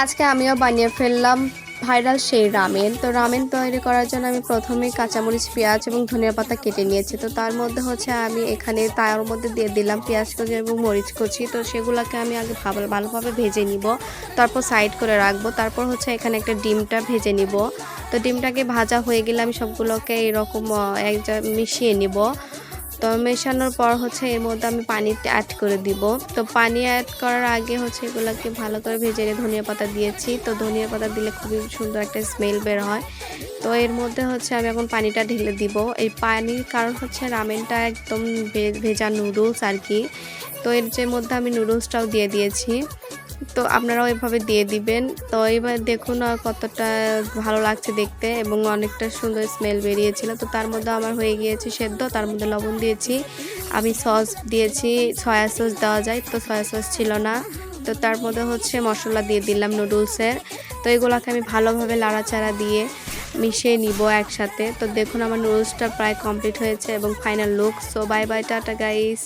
আজকে আমিও বানিয়ে ফেললাম ভাইরাল সেই রামেন। তো রামেন তৈরি করার জন্য আমি প্রথমে কাঁচামরিচ, পেঁয়াজ এবং ধনিয়া পাতা কেটে নিয়েছি। তো তার মধ্যে হচ্ছে আমি এখানে তার মধ্যে দিয়ে দিলাম পেঁয়াজ কুচি এবং মরিচ কুচি। তো সেগুলোকে আমি আগে ভালোভাবে ভেজে নিব, তারপর সাইড করে রাখবো। তারপর হচ্ছে এখানে একটা ডিমটা ভেজে নিব। তো ডিমটাকে ভাজা হয়ে গেলে আমি সবগুলোকে এরকম এক জায়গায় মিশিয়ে নিব। তো মেশানোর পর হচ্ছে এর মধ্যে আমি পানি অ্যাড করে দিব। তো পানি অ্যাড করার আগে হচ্ছে এগুলোকে ভালো করে ভেজে নিয়ে ধনিয়া পাতা দিয়েছি। তো ধনিয়া পাতা দিলে খুবই সুন্দর একটা স্মেল বের হয়। তো এর মধ্যে হচ্ছে আমি এখন পানিটা ঢেলে দিব। এই পানির কারণ হচ্ছে রামেনটা একদম ভেজা নুডলস আর কি। তো এর যে মধ্যে আমি নুডলসটাও দিয়ে দিয়েছি। তো আপনারাও এভাবে দিয়ে দিবেন। তো এবার দেখুন কতটা ভালো লাগছে দেখতে এবং অনেকটা সুন্দর স্মেল বেরিয়েছিল। তো তার মধ্যে আমার হয়ে গিয়েছে সেদ্ধ। তার মধ্যে লবণ দিয়েছি, আমি সস দিয়েছি, সয়া সস দেওয়া যায়, তো সয়া সস ছিল না। তো তার মধ্যে হচ্ছে মশলা দিয়ে দিলাম নুডলসের। তো এগুলোকে আমি ভালোভাবে লাড়াচাড়া দিয়ে মিশিয়ে নিব একসাথে। তো দেখুন আমার নুডলসটা প্রায় কমপ্লিট হয়েছে এবং final look. So bye bye, tata guys.